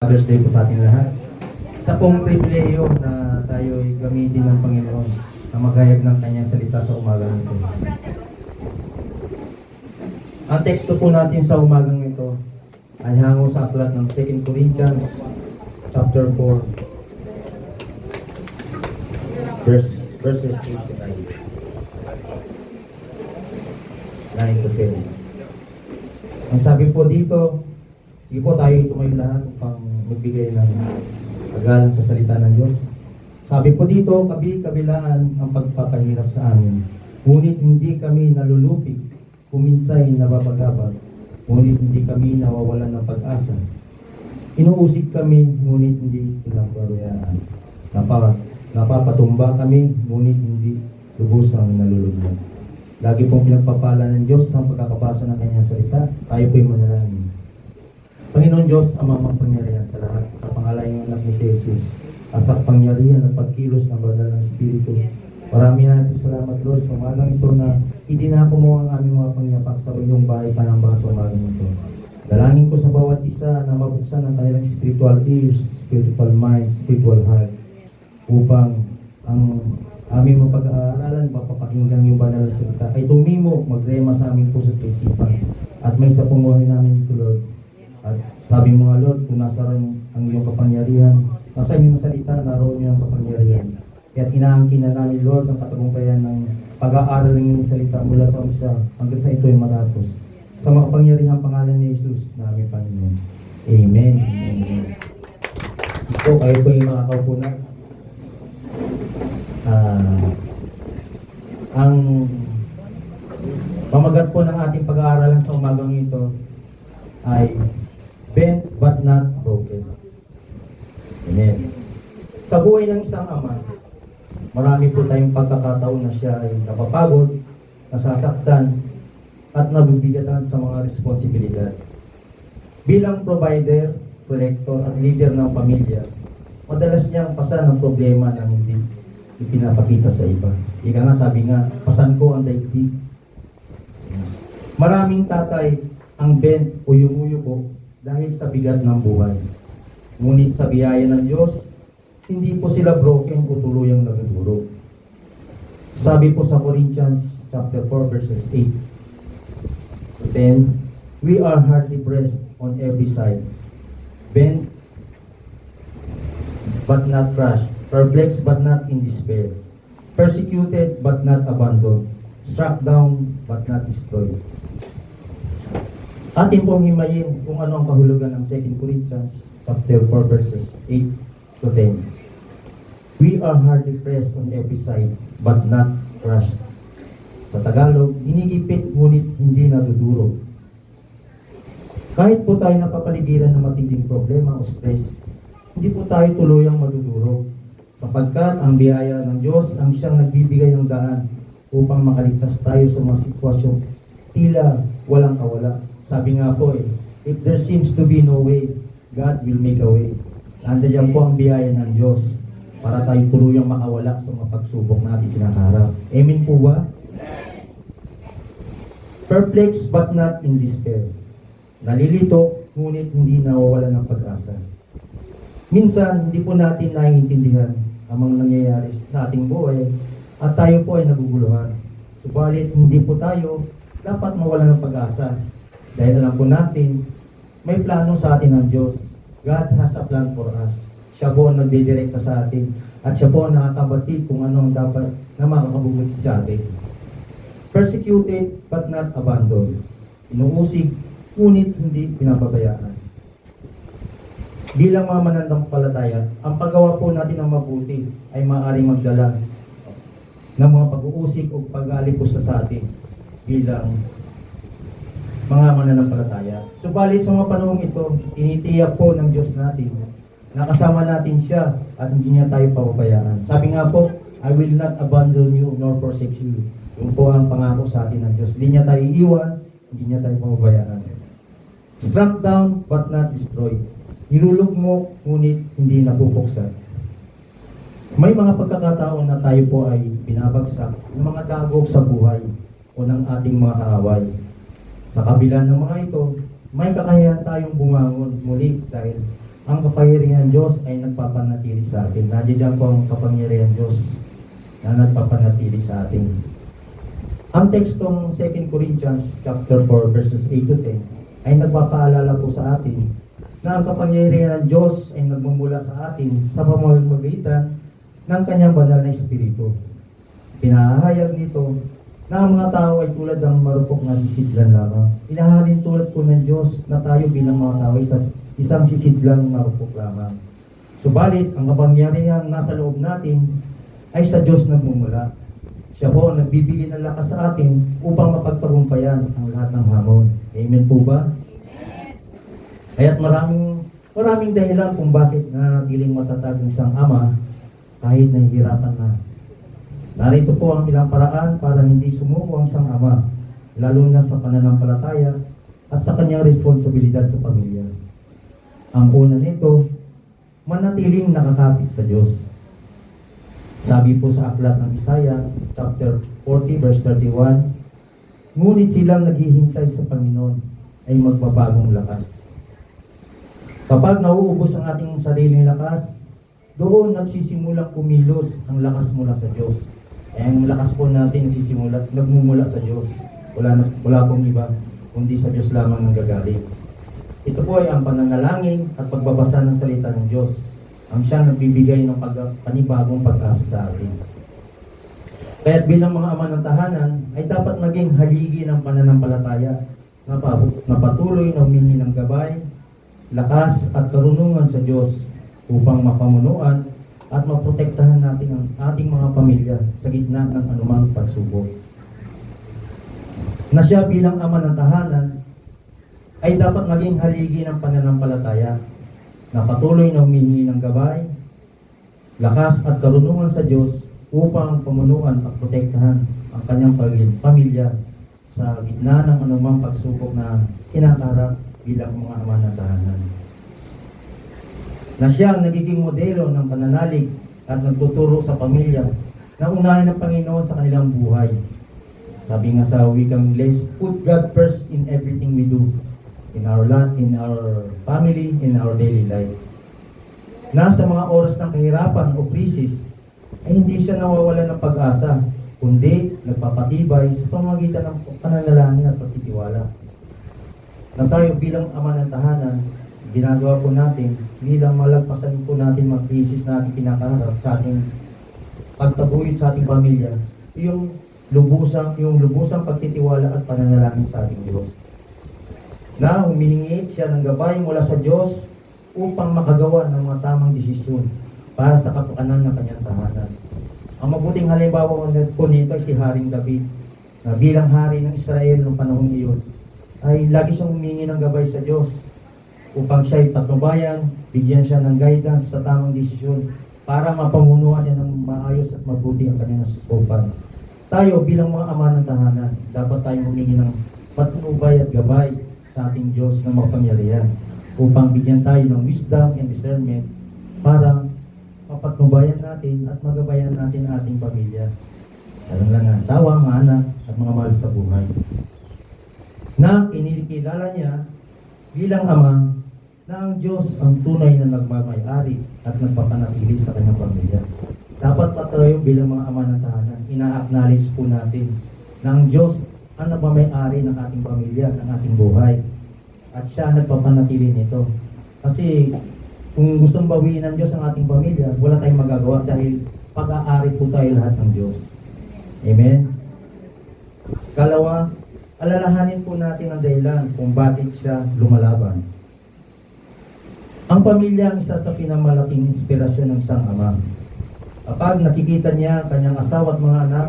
Father's Day po sa ating lahat. Isa pong pribileyo na tayo ay gamitin ng Panginoon na magayag ng kanyang salita sa umagang ito. Ang teksto po natin sa umagang ito ay hango sa aklat ng 2 Corinthians chapter 4 verses 8 to 9. 9 to 10. Ang sabi po dito, sige po tayo tumayo lahat upang magbigay ng pag-alang sa salita ng Diyos. Sabi po dito, kabi-kabilaan ang pagpapahirap sa amin. Ngunit hindi kami nalulupig, kuminsay nababagabag, ngunit hindi kami nawawalan ng pag-asa. Inuusig kami, ngunit hindi pinapabayaan. Napapatumba kami, ngunit hindi lubusang nalulunod. Lagi pong pinagpapala ng Diyos ang pagkakabasa ng kanyang salita. Tayo po'y manalangin. Panginoon Diyos, ang makapangyarihan sa lahat, sa pangalan ng anak ni Jesus, at sa pangyarihan ng pagkilos ng banal ng Espiritu. Marami natin salamat, Lord, sa umagang ito na idinako mo ang aming mga pangyapak sa iyong bahay panambang sa umagang ito. Dalangin ko sa bawat isa na mabuksan ang kanilang spiritual ears, spiritual mind, spiritual heart, upang ang aming mapag-aaralan, mapapakinggan yung banal na salita, ay tumimo, magrema sa aming puso at isipan, at may sa pumuhay namin ito, Lord. At sabi mo nga, Lord, kung nasa rin ang iyong kapangyarihan, nasa inyong salita, naroon yung kapangyarihan. Kaya't inaangkin na namin, Lord, ang katagumpayan ng pag-aaral ng iyong salita mula sa umpisa hanggang sa ito ay matapos. Sa makapangyarihang pangalan ni Jesus, namin Panginoon. Amen. Amen. Ito, kayo po yung makakaupo na. Ang pamagat po ng ating pag-aaralan sa umagang ito ay bent but not broken. Amen. Sa buhay ng isang ama, marami po tayong pagkakataon na siya ay napapagod, nasasaktan, at nabibigatan sa mga responsibilidad. Bilang provider, protector, at leader ng pamilya, madalas niyang pasan ang problema na hindi ipinapakita sa iba. Ika nga, sabi nga, pasan ko ang daigdig. Maraming tatay ang bent o yumuyuko dahil sa bigat ng buhay. Ngunit sa biyaya ng Diyos, hindi po sila broken o tuluyang nagdudurog. Sabi po sa Corinthians chapter 4 verses 8 to 10, we are hardly pressed on every side, bent but not crushed, perplexed but not in despair, persecuted but not abandoned, struck down but not destroyed. Atin pong himayin kung ano ang kahulugan ng 2 Corinthians chapter 4 verses 8 to 10. We are hardly pressed on every side but not crushed. Sa Tagalog, hinigipit ngunit hindi nadudurog. Kahit po tayo napapaligiran ng matinding problema o stress, hindi po tayo tuluyang madudurog. Sapagkat ang biyaya ng Diyos ang siyang nagbibigay ng daan upang makaligtas tayo sa mga sitwasyong tila walang kawala. Sabi nga po if there seems to be no way, God will make a way. Nandiyan po ang biyaya ng Diyos para tayo tuluyang makawala sa mga pagsubok na ating kinakaharap. Amen po ba? Perplexed but not in despair. Nalilito, ngunit hindi nawawala ng pag-asa. Minsan, hindi po natin naiintindihan ang mga nangyayari sa ating buhay at tayo po ay naguguluhan. Subalit, hindi po tayo dapat mawala ng pag-asa dahil alam po natin, may plano sa atin ng Diyos. God has a plan for us. Siya po ang nagdidirekta sa atin at siya po ang nakakabatid kung ano ang dapat na makakabubuti sa atin. Persecuted but not abandoned. Inuusig, ngunit hindi pinapabayaan. Bilang mga mananampalataya, ang paggawa po natin ng mabuti ay maaaring magdala ng mga pag-uusig o pag-alipos sa atin bilang mga mananampalataya. Subalit sa mga panahong ito, tinitiyak po ng Diyos natin na kasama natin siya at hindi niya tayo papabayaan. Sabi nga po, I will not abandon you nor forsake you. Yung po ang pangako sa atin ng Diyos. Hindi niya tayo iiwan, hindi niya tayo papabayaan. Struck down but not destroyed. Nilulugmok ngunit hindi napupuksan. May mga pagkakataon na tayo po ay binabagsak ng mga dagok sa buhay o ng ating mga kaaway. Sa kabila ng mga ito, may kakayahan tayong bumangon muli dahil ang kapangyarihan ng Diyos ay nagpapanatili sa atin. Nandiyan po ang kapangyarihan ng Diyos na nagpapanatili sa atin. Ang tekstong 2 Corinthians chapter 4 verses 8 to 10 ay nagpapaalala po sa atin na ang kapangyarihan ng Diyos ay nagmumula sa atin sa pamamagitan ng kanyang banal na Espiritu. Pinahahayag nito na ang mga tao ay tulad ng marupok na sisidlan lamang. Inahalin tulad po ng Diyos na tayo bilang mga tao ay isang sisidlang marupok lamang. Subalit, ang kapangyarihan nasa loob natin ay sa Diyos nagmumula. Siya po ang nagbibigay ng lakas sa atin upang mapagtagumpayan ang lahat ng hamon. Amen po ba? Kaya't maraming dahilan kung bakit nananatiling matatag ng isang ama kahit nahihirapan na. Narito po ang ilang paraan para hindi sumuko ang isang ama, lalo na sa pananampalataya at sa kanyang responsibilidad sa pamilya. Ang una nito, manatiling nakakapit sa Diyos. Sabi po sa aklat ng Isaiah, chapter 40, verse 31, ngunit silang naghihintay sa Panginoon ay magbabagong lakas. Kapag nauubos ang ating sariling lakas, doon nagsisimulang kumilos ang lakas mula sa Diyos. Ang lakas po natin nagmumula sa Diyos. Wala pong iba, kundi sa Diyos lamang ang gagaling. Ito po ay ang pananalangin at pagbabasa ng salita ng Diyos, ang siyang nagbibigay ng panibagong pag-asa sa atin. Kaya't bilang mga ama ng tahanan, ay dapat maging haligi ng pananampalataya na patuloy na humingi ng gabay, lakas at karunungan sa Diyos upang mapamunuan at maprotektahan natin ang ating mga pamilya sa gitna ng anumang pagsubok. Na siya bilang ama ng tahanan ay dapat maging haligi ng pananampalataya na patuloy na humingi ng gabay, lakas at karunungan sa Diyos upang pamunuan at protektahan ang kanyang pamilya sa gitna ng anumang pagsubok na kinakaharap bilang mga ama ng tahanan. Na siya ang nagiging modelo ng pananalig at nagtuturo sa pamilya na unahin ng Panginoon sa kanilang buhay. Sabi nga sa wikang Ingles, put God first in everything we do, in our land, in our family, in our daily life. Na sa mga oras ng kahirapan o krisis, ay hindi siya nawawala ng pag-asa, kundi nagpapatibay sa pamamagitan ng pananalangin at pagtitiwala. Na tayo bilang ama ng tahanan, ginagawa po natin bilang malagpasan po natin mga krisis na ating kinakaharap sa ating pagtabuhin sa ating pamilya, yung lubusang pagtitiwala at pananalangin sa ating Diyos. Na humihingi siya ng gabay mula sa Diyos upang makagawa ng mga tamang desisyon para sa kapakanan ng kanyang tahanan. Ang mabuting halimbawa po nito ay si Haring David, na bilang hari ng Israel noong panahon iyon, ay lagi siyang humingi ng gabay sa Diyos upang siya'y patnubayan, bigyan siya ng guidance sa tamang desisyon para mapamunuan niya ng maayos at mabuti ang kanyang nasusupan. Tayo bilang mga ama ng tahanan, dapat tayong humingi ng patnubay at gabay sa ating Diyos na makapangyarihan upang bigyan tayo ng wisdom and discernment para mapatnubayan natin at magabayan natin ang ating pamilya. Alam lang ang asawa, mga anak at mga mahal sa buhay. Na kinikilala niya bilang ama na ang Diyos ang tunay na nagmamay-ari at nagpapanatili sa kanyang pamilya. Dapat pa tayo bilang mga ama ng tahanan, ina-acknowledge po natin na ang Diyos ang nagmamay-ari ng ating pamilya, ng ating buhay. At siya nagpapanatili nito. Kasi kung gustong bawiin ng Diyos ang ating pamilya, wala tayong magagawa dahil pag-aari po tayo lahat ng Diyos. Amen? Kalawa, alalahanin po natin ang dahilan kung bakit siya lumalaban. Ang pamilya ang isa sa pinamalaking inspirasyon ng isang ama. Kapag nakikita niya ang kanyang asawa at mga anak,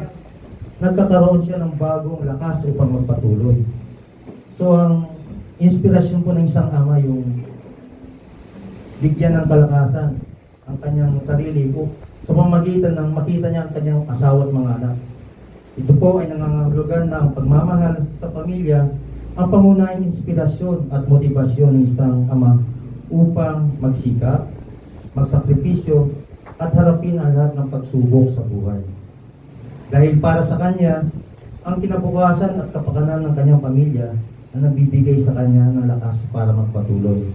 nagkakaroon siya ng bagong lakas upang magpatuloy. So ang inspirasyon po ng isang ama yung bigyan ng kalakasan ang kanyang sarili po sa pamamagitan ng makita niya ang kanyang asawa at mga anak. Ito po ay nangangahulugan na ang pagmamahal sa pamilya ang pangunahing inspirasyon at motibasyon ng isang ama upang magsikap, magsakripisyo at harapin ang lahat ng pagsubok sa buhay. Dahil para sa kanya, ang kinabukasan at kapakanan ng kanyang pamilya na nagbibigay sa kanya ng lakas para magpatuloy.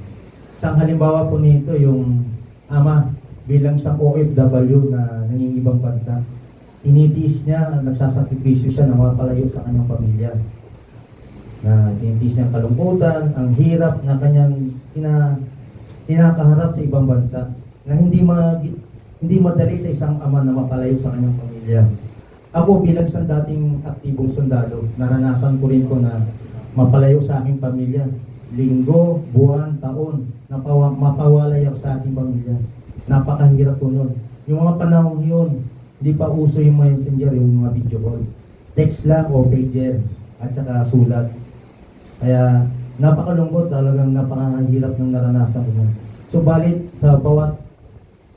Isang halimbawa po nito yung ama bilang isang OFW na nangingibang bansa. Tinitiis niya, nagsasakripisyo siya na mapalayo sa kanyang pamilya. Na tinitiis niya ang kalungkutan, ang hirap na kanyang kinakaharap sa ibang bansa. Na hindi madali sa isang ama na mapalayo sa kanyang pamilya. Ako bilang isang dating aktibong sundalo, naranasan ko rin po na mapalayo sa aking pamilya. Linggo, buwan, taon, mapawalay ako sa aking pamilya. Napakahirap po nun. Yung mga panahon yun, hindi pa uso yung messenger, yung mga video call. Text lang o pager at saka sulat. Kaya napakalungkot, talagang napakahirap ng naranasan ko nun. Subalit sa bawat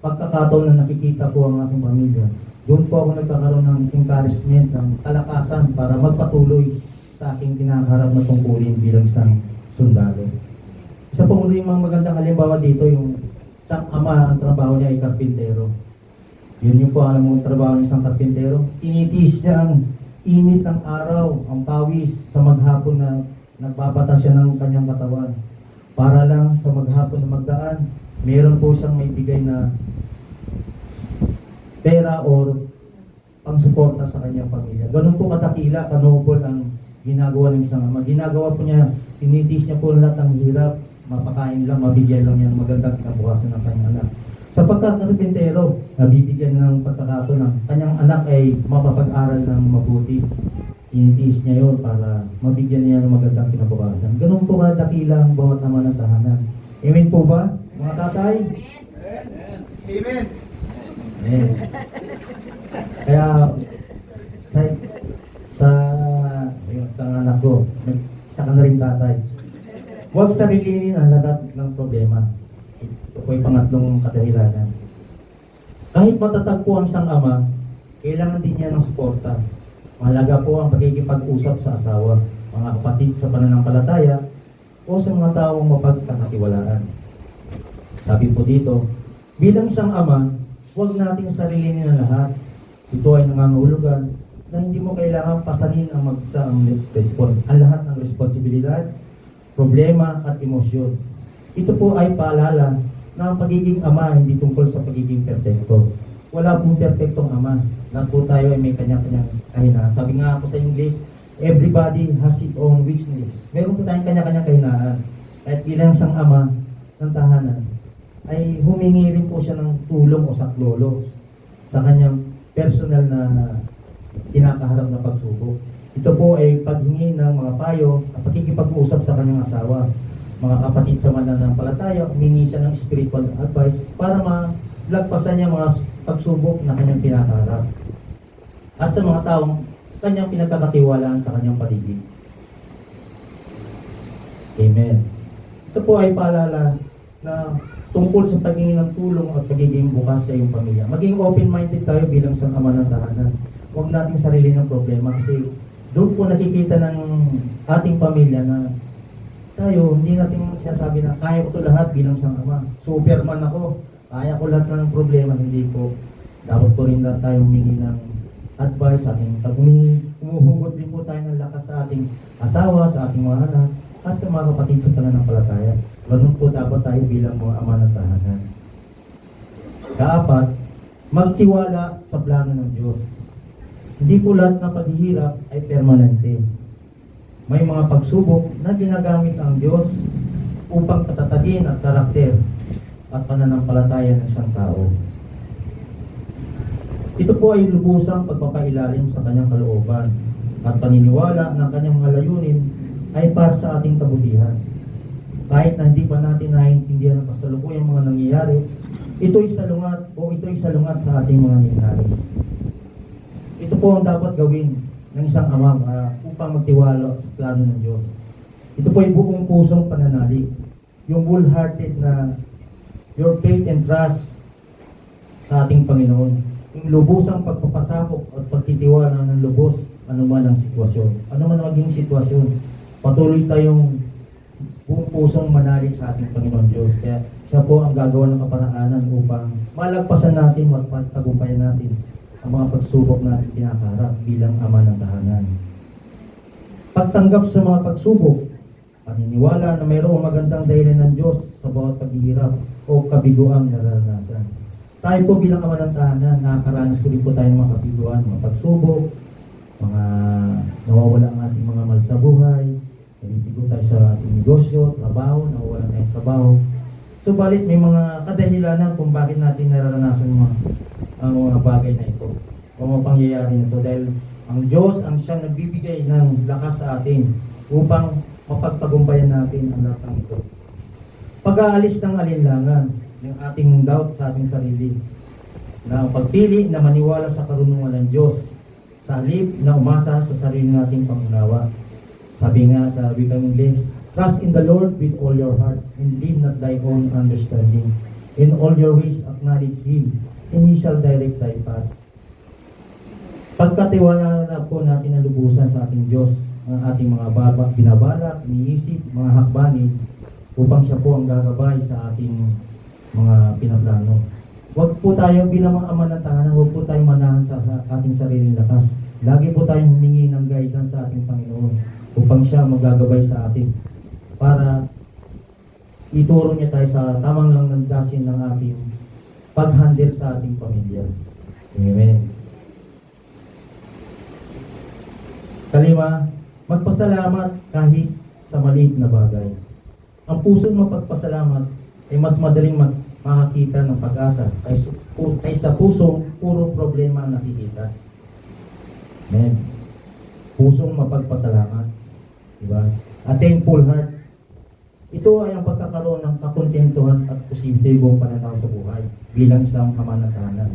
pagkakataon na nakikita ko ang aking pamilya, doon po ako nagkakaroon ng encouragement, ng kalakasan para magpatuloy sa aking kinakaharap na tungkulin bilang isang sundalo. Isa pong rin mga magandang halimbawa dito, yung isang ama, ang trabaho niya ay karpintero. Yun yung po alam mo trabaho ng isang karpintero. Tinitiis niya ang init ng araw, ang pawis sa maghapon na nagbabatas siya ng kanyang katawan. Para lang sa maghapon na magdaan, meron po siyang may bigay na pera or pang-suporta sa kanyang pamilya. Ganun po katakila, kanobol ang ginagawa ng isang ama. Ginagawa po niya, tinitis niya po lahat ng hirap, mapakain lang, mabigyan lang yan, magandang kinabukasan ng kanyang anak. Sa pagkakarpintero, nabibigyan ng pagkakataon ng kanyang anak ay mapapag-aral ng mabuti. Tinitiis niya yun para mabigyan niya ng magandang kinabukasan. Ganun po kadakila ang bawat ama ng tahanan. Amen po ba, mga tatay? Amen. Amen. Kaya sa anak ko, isa ka na rin tatay. Huwag sarilinin ang lahat ng problema. Ito po yung pangatlong kadahilanan. Kahit matatag po ang isang ama, kailangan din niya ng suporta. Mahalaga po ang pagkikipag-usap sa asawa, mga kapatid sa pananampalataya, o sa mga taong mapagkakatiwalaan. Sabi po dito, bilang isang ama, huwag nating sarilinin ang lahat. Ito ay nangangahulugan na hindi mo kailangan pasanin ang ang lahat ng responsibilidad, problema at emosyon. Ito po ay paalala na ang pagiging ama hindi tungkol sa pagiging perpekto. Wala pong perpektong ama. Lahat po tayo ay may kanya-kanyang kahinaan. Sabi nga ako sa English, everybody has its own weakness. Meron po tayong kanya-kanyang kahinaan. At bilang isang ama ng tahanan, ay humingi rin po siya ng tulong o saklolo sa kanyang personal na kinakaharap na pagsubok. Ito po ay paghingi ng mga payo at pakikipag-usap sa kanyang asawa. Mga kapatid sa mananampalataya, humingi siya ng spiritual advice para malagpasan niya mga pagsubok na kanyang kinakaharap. At sa mga taong kanyang pinagkakatiwalaan sa kanyang paligid. Amen. Ito po ay paalala na tungkol sa paghingi ng tulong at pagiging bukas sa iyong pamilya. Maging open-minded tayo bilang isang ama ng tahanan. Huwag nating sarili ng problema kasi doon po nakikita ng ating pamilya na tayo, hindi natin sinasabi na kaya ko ito lahat bilang isang ama. Superman ako, kaya ko lahat ng problema. Hindi po. Dapat po rin na tayo humingi ng advice sa ating humuhugot rin po tayo ng lakas sa ating asawa, sa ating mga anak, at sa mga kapatid sa pananampalataya. Ganun po dapat tayo bilang mga ama ng tahanan. Kaapat, magtiwala sa plano ng Diyos. Hindi po lahat ng paghihirap ay permanente. May mga pagsubok na ginagamit ang Diyos upang patatagin ang karakter at pananampalataya ng isang tao. Ito po ay lubusang pagpapailalim sa kanyang kalooban at paniniwala ng kanyang mga layunin ay para sa ating kabutihan. Kahit na hindi pa natin naiintindihan ang kasalukuyang mga nangyayari, ito'y salungat sa ating mga ninanis. Ito po ang dapat gawin ng isang ama upang magtiwala sa plano ng Diyos. Ito po ay buong pusong pananalig. Yung wholehearted na your faith and trust sa ating Panginoon. Yung lubusang pagpapasakop at pagtitiwala ng lubos anuman ang sitwasyon. Anuman maging sitwasyon, patuloy tayong buong pusong manalig sa ating Panginoon Diyos. Kaya siya po ang gagawa ng kaparaanan upang malagpasan natin, magpatagumpayan natin ang mga pagsubok natin kinakaharap bilang ama ng tahanan. Pagtanggap sa mga pagsubok Paniniwala na mayroong magandang dahilan ng Diyos sa bawat paghihirap o kabiguang nararanasan. Tayo po bilang ama ng tahanan, nakakaranas rin po tayo ng mga kabiguan, mga pagsubok, mga nawawala ang ating mga mahal sa buhay, nalibigo tayo sa ating negosyo, trabaho, nawawala tayong trabaho. Subalit may mga kadahilanan kung bakit natin nararanasan ang mga bagay na ito o mga pangyayari na ito dahil ang Diyos ang siyang nagbibigay ng lakas sa atin upang mapagtagumpayan natin ang lahat ng ito. Pag-aalis ng alinlangan, yung ating doubt sa ating sarili, na ang pagpili na maniwala sa karunungan ng Diyos sa halip na umasa sa sarili nating pangunawa. Sabi nga sa wikang Ingles, trust in the Lord with all your heart and lean not thy own understanding. In all your ways acknowledge Him, and He shall direct thy path. Pagkatiwala na po natin ang lubusan sa ating Diyos, ang ating mga binabalak, iniisip, mga hakbanin, upang siya po ang gagabay sa ating mga pinaplano. Huwag po tayo bilang mga ama ng tahanan, huwag po tayong manahan sa ating sariling lakas. Lagi po tayong humingi ng guidance sa ating Panginoon upang siya magagabay sa atin para ituro niya tayo sa tamang lang landasin ng ating pag-handle sa ating pamilya. Amen. Kalima, magpasalamat kahit sa maliit na bagay. Ang pusong mapagpasalamat ay mas madaling makakita ng pag-asa kaysa pusong puro problema ang nakikita. Amen. Pusong mapagpasalamat. Diba? A thankful heart. Ito ay ang pagkakaroon ng kakontentuhan at positibong pananaw sa buhay bilang isang ama ng tahanan.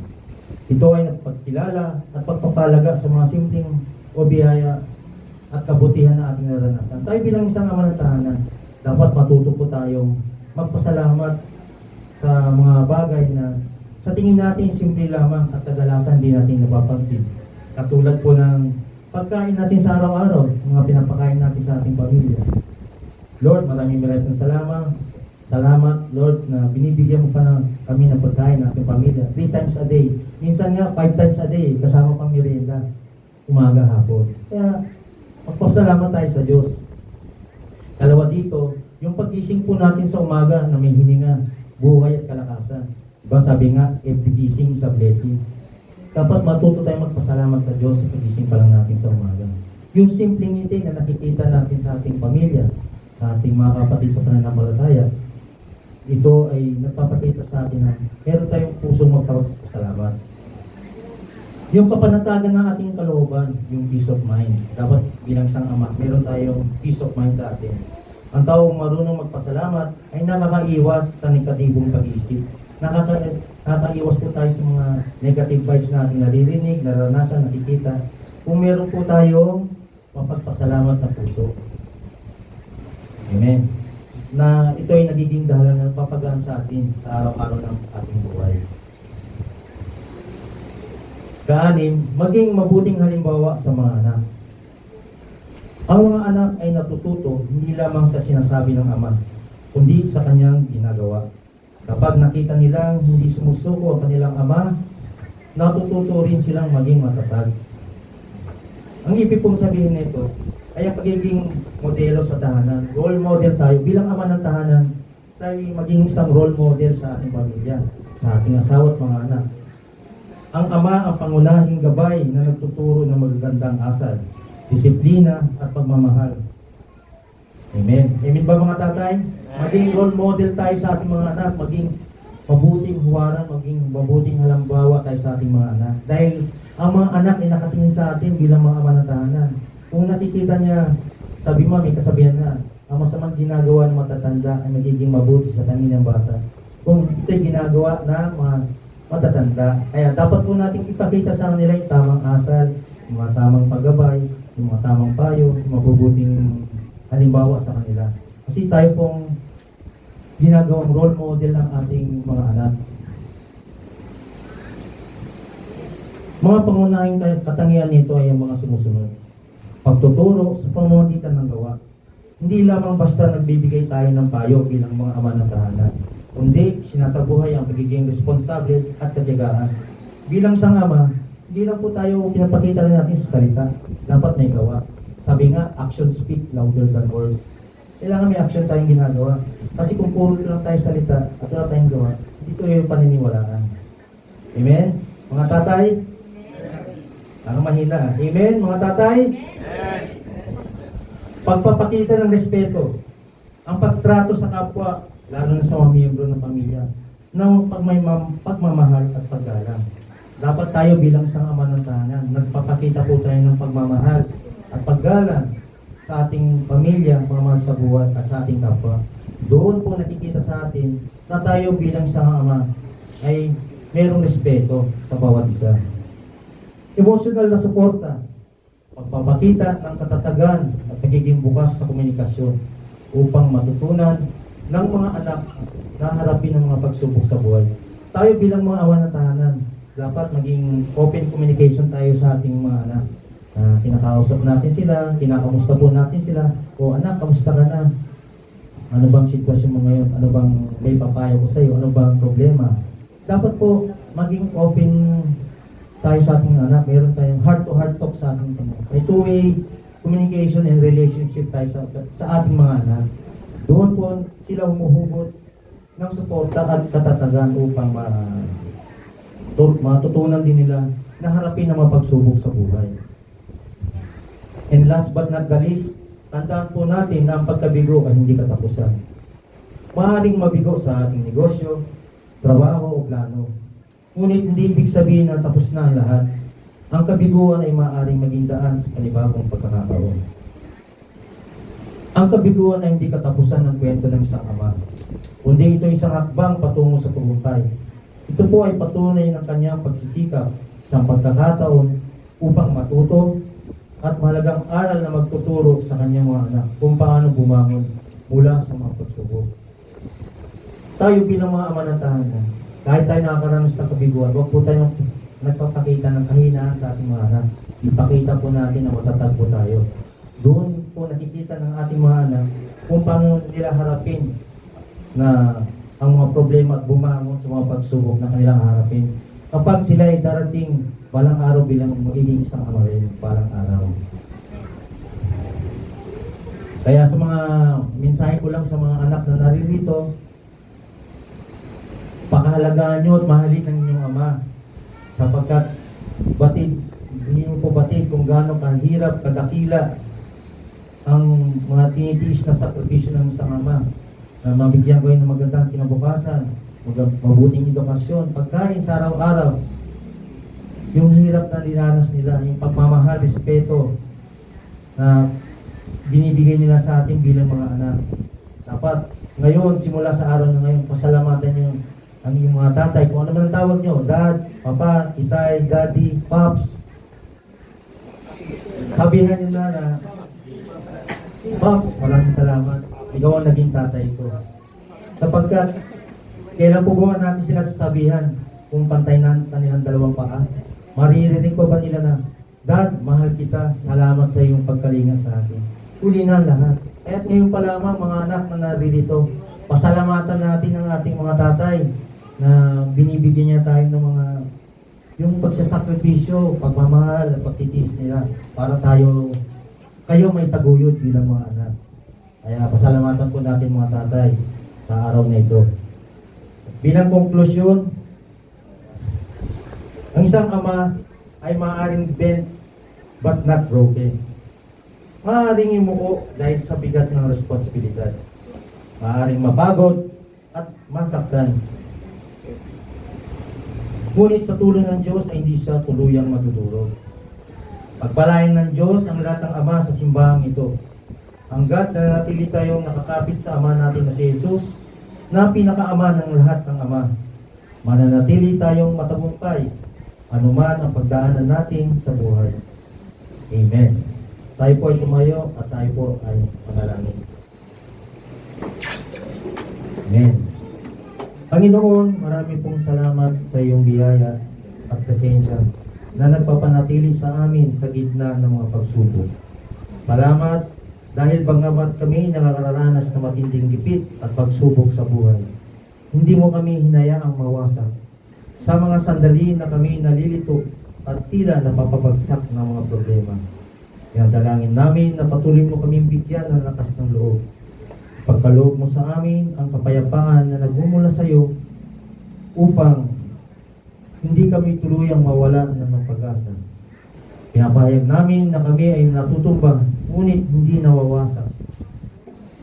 Ito ay pagkilala at pagpapalaga sa mga simpleng o biyaya at kabutihan na ating naranasan. Tayo bilang isang ama ng tahanan, dapat matuto po tayong magpasalamat sa mga bagay na sa tingin natin simple lamang at kadalasan di natin napapansin. Katulad po ng pagkain natin sa araw-araw, mga pinapakain natin sa ating pamilya. Lord, maraming salamat. Salamat, Lord, na binibigyan mo pa na kami ng pagkain ng ating pamilya. 3 times a day. Minsan nga, 5 times a day, kasama pang merienda. Umaga, hapon. Kaya, magpasalamat tayo sa Diyos. Dalawa dito, yung pagising po natin sa umaga na may hininga, buhay at kalakasan. Diba sabi nga, every gising is a blessing. Dapat matuto tayong magpasalamat sa Diyos sa pagising pa lang natin sa umaga. Yung simpleng ngiti na nakikita natin sa ating pamilya, sa ating mga kapatid sa pananampalataya, ito ay nagpapakita sa atin na meron tayong pusong magpapasalamat. Yung kapanatagan ng ating kalooban, yung peace of mind. Dapat bilang isang ama, meron tayong peace of mind sa atin. Ang taong marunong magpasalamat ay nakakaiwas sa negatibong pag-iisip. Nakakaiwas po tayo sa mga negative vibes na ating naririnig, naranasan, nakikita. Kung meron po tayong mapagpasalamat na puso. Amen. Na ito ay nagiging dahilan na papagaan sa atin sa araw-araw ng ating buhay. Kaanim, maging mabuting halimbawa sa mga anak. Ang mga anak ay natututo hindi lamang sa sinasabi ng ama, kundi sa kanyang ginagawa. Kapag nakita nilang hindi sumusuko ang kanilang ama, natututo rin silang maging matatag. Ang ibig pong sabihin nito ay ang pagiging modelo sa tahanan. Role model tayo. Bilang ama ng tahanan, tayo maging isang role model sa ating pamilya, sa ating asawa at mga anak. Ang ama ang pangunahing gabay na nagtuturo ng magagandang asal, disiplina at pagmamahal. Amen. Amen ba mga tatay? Maging role model tayo sa ating mga anak, maging mabuting huwaran, maging mabuting halimbawa tayo sa ating mga anak. Dahil ang mga anak ay nakatingin sa atin bilang mga ama ng tahanan. Kung nakikita niya, sabi mo, may kasabihan na, ang masamang ginagawa ng matatanda ay magiging mabuti sa kanilang bata. Kung ito'y ginagawa ng mga matatanda, kaya dapat po natin ipakita sa kanila yung tamang asal, yung mga tamang paggabay, yung mga tamang payo, yung mabubuting halimbawa sa kanila. Kasi tayo pong ginagawang role model ng ating mga anak. Mga pangunahing katangian nito ay ang mga sumusunod. Pagtuturo sa pamamagitan ng gawa. Hindi lamang basta nagbibigay tayo ng payo bilang mga ama ng tahanan, kundi sinasabuhay ang pagiging responsable at katiyagaan. Bilang isang ama, hindi lang po tayo pinapakita lang natin sa salita. Dapat may gawa. Sabi nga, actions speak louder than words. Kailangan may action tayong ginagawa. Kasi kung puro lang tayo salita at wala tayong gawa, dito yung paniniwalaan. Amen? Mga tatay? Ano mahina? Amen? Mga tatay? Pagpapakita ng respeto, ang pagtrato sa kapwa, lalo na sa mga miyembro ng pamilya, ng pagmamahal at paggalang. Dapat tayo bilang isang ama ng tahanan, nagpapakita po tayo ng pagmamahal at paggalang sa ating pamilya, mga mahal sa buhay at sa ating kapwa. Doon po nakikita sa atin na tayo bilang isang ama ay mayroong respeto sa bawat isa. Emotional na suporta, pagpapakita ng katatagan at pagiging bukas sa komunikasyon upang matutunan ng mga anak na harapin ang mga pagsubok sa buhay. Tayo bilang mga awa ng tahanan, dapat maging open communication tayo sa ating mga anak. Kinakausap natin sila, kinakamusta po natin sila. O anak, kamusta ka na? Ano bang sitwasyon mo ngayon? Ano bang may papayo ko sa iyo? Ano bang problema? Dapat po maging open tayo sa ating anak. Meron tayong heart-to-heart talk sa ating anak. May two-way communication and relationship tayo sa ating mga anak. Doon po sila humuhugot ng suporta at katatagan upang matutunan din nila na harapin ang mga pagsubok sa buhay. And last but not the least, tandaan po natin na ang pagkabigo ay hindi katapusan. Maaaring mabigo sa ating negosyo, trabaho o plano. Ngunit hindi ibig sabihin na tapos na ang lahat. Ang kabiguan ay maaaring maging daan sa panibagong pagkakataon. Ang kabiguan ay hindi katapusan ng kwento ng isang ama, kundi ito isang hakbang patungo sa tagumpay. Ito po ay patunay ng kanyang pagsisikap, isang pagkakataon upang matuto at mahalagang aral na magtuturo sa kanyang mga anak kung paano bumangon mula sa mga pagsubok. Tayo bilang mga ama ng tahanan, kahit tayo nakakaranas ng kabiguan, huwag po tayo nagpapakita ng kahinaan sa ating mga anak. Ipakita po natin na matatag po tayo. Doon po nakikita ng ating mga anak kung paano nila harapin na ang mga problema at bumangon sa mga pagsubok na kanilang harapin. Kapag sila ay darating balang araw bilang magiging isang ama rin, balang araw. Kaya sa mga mensahe ko lang sa mga anak na naririto, pakahalagaan nyo at mahalin ng inyong ama sapagkat hindi nyo po batid kung gaano kahirap, kadakila ang mga tinitiis na sakripisyo ng isang ama na mabigyan ko ng magandang kinabukasan, mabuting edukasyon, pagkain sa araw-araw, yung hirap na dinanas nila, yung pagmamahal, respeto na binibigay nila sa atin bilang mga anak. Dapat ngayon, simula sa araw na ngayon, pasalamatan nyo ang inyong mga tatay, kung ano man ang tawag nyo, dad, papa, itay, daddy, pops. Sabihan nyo na, Pops, maraming salamat. Ikaw ang naging tatay ko. Sapagkat, kailan po ba natin sila sasabihan kung pantay na kanilang dalawang paa? Maririnig pa ba nila na, Dad, mahal kita, salamat sa iyong pagkalinga sa akin. Huli na lahat. At ngayon pa lamang mga anak na naririto, pasalamatan natin ang ating mga tatay na binibigyan niya tayo ng mga yung pagsasakripisyo, pagmamahal at pagtitiis nila para kayo may taguyod bilang mga anak. Kaya pasalamatan po natin mga tatay sa araw na ito. Bilang konklusyon, ang isang ama ay maaaring bent but not broken. Maaaring imuko dahil sa bigat ng responsibilidad. Maaaring mapagod at masaktan. Ngunit sa tulong ng Diyos ay hindi siya tuluyang madudurog. Pagpalain ng Diyos ang lahat ng ama sa simbahang ito. Hanggat nanatili tayong nakakapit sa ama natin na si Jesus, na pinakaama ng lahat ng ama. Mananatili tayong matagumpay, anuman ang pagdaanan natin sa buhay. Amen. Tayo po ay tumayo at tayo po ay manalangin. Amen. Panginoon, marami pong salamat sa iyong biyaya at presensya na nagpapanatili sa amin sa gitna ng mga pagsubok. Salamat dahil bagamat kami nakakaranas ng matinding gipit at pagsubok sa buhay, hindi mo kami hinayaang mawasak. Sa mga sandali na kami nalilito at tila napapabagsak ng mga problema, dalangin namin na patuloy mo kaming bigyan ng lakas ng loob Pagkaloob mo sa amin ang kapayapaan na nagmumula sa iyo upang hindi kami tuluyang mawalan ng pag-asa. Pinapahayag namin na kami ay natutumba, ngunit hindi nawawasak.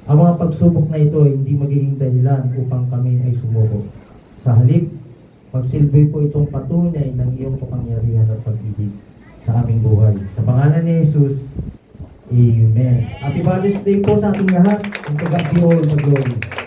Ang mga pagsubok na ito ay hindi magiging dahilan upang kami ay sumuko. Sa halip, magsilbi po itong patunay ng iyong kapangyarihan at pag-ibig sa aming buhay. Sa pangalan ni Jesus, Amen. Happy Father's Day po sa ating lahat. And to God be all the glory.